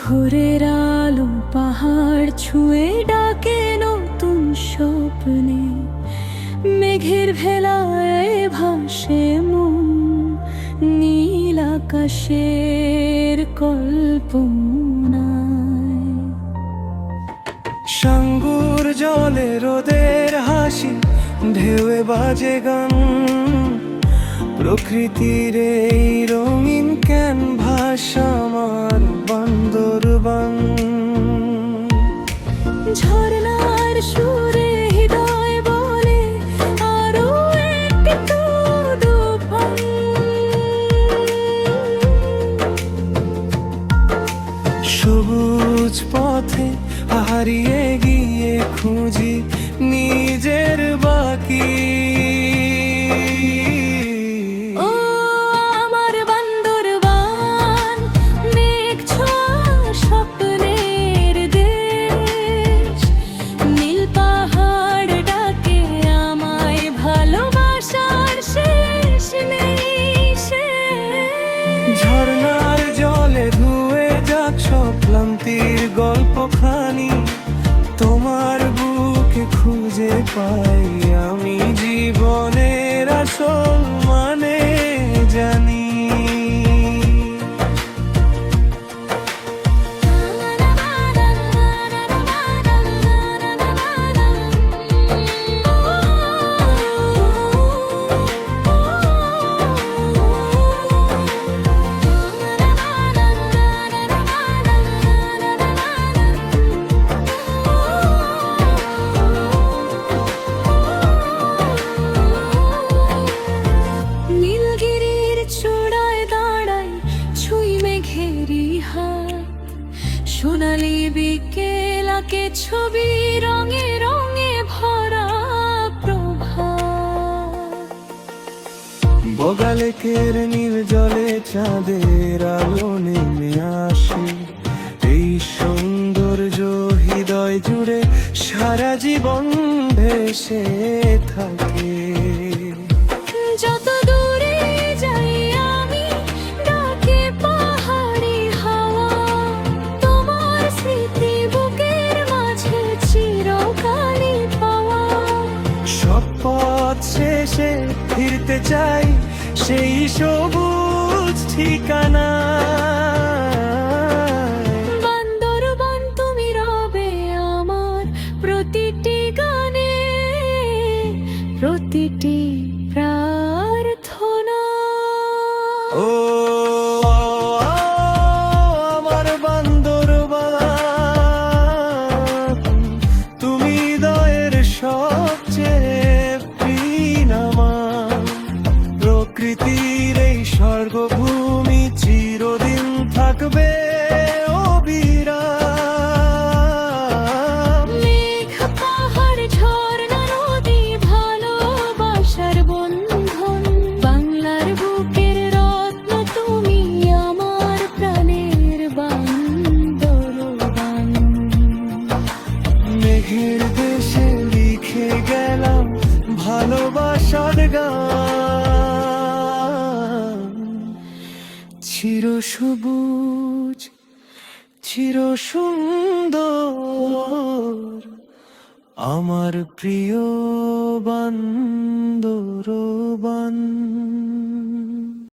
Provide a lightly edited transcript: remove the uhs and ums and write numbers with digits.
ভোরের আলো পাহাড় ছুঁয়ে ডাকে নতুন স্বপ্নে, মেঘের ভেলায় ভাসে মন নীল আকাশের কল্পনায়। সাঙ্গুর জলে রোদের হাসি, ঢেউয়ে বাজে গান, প্রকৃতির এই রঙিন ক্যানভাস আমার বান্দরবান। ঝর্ণার সুরে হৃদয় বলে আরো একটু দুপান। সবুজ পথে হারিয়ে গিয়ে খুঁজি নিজের বাকি। ও আমার বান্দরবান, মেঘ ছোঁয়া স্বপ্নের দেশ, নীল পাহাড় ডাকে আমায় ভালোবাসার শেষ নেই শেষ। ঝর্ণার জলে ধুয়ে যাক সব ক্লান্তির গল্পখানি, তোমার বুকে খুঁজে পাই আমি জীবনের আসল মানে জানি। নীলগিরির চূড়ায় দাঁড়াই ছুঁই মেঘেরি হাত, সোনালি বিকেল আঁকে ছবি রঙে রঙে ভরা প্রভাত। বগালেকের নীল জলে চাঁদের আলো নেমে আসে, এই সৌন্দর্য হৃদয় জুড়ে সারা জীবন ভেসে থাকে। যত দূরে যাই আমি ডাকে পাহাড়ি হাওয়া, তোমার স্মৃতি বুকের মাঝে চিরকালই পাওয়া। সব পথ শেষে ফিরতে চাই সেই সবুজ ঠিকানা। বান্দরবান তুমি রবে আমার প্রতিটি গানে, প্রতিটি প্রার্থনা। ও আমার বান্দরবান, তুমি হৃদয়ের সবচেয়ে প্রিয়নামা। প্রকৃতির এই স্বর্গভূমি চিরদিন থাকবে অবিরাম। মেঘ পাহাড় ঝর্ণা নদী ভালোবাসার বন্ধন, বাংলার বুকের রত্ন তুমি আমার প্রাণের বান্দরবান। মেঘের দেশে লিখে গেলাম ভালোবাসার গান, চির সবুজ চির সুন্দর আমার প্রিয় বান্দরবান।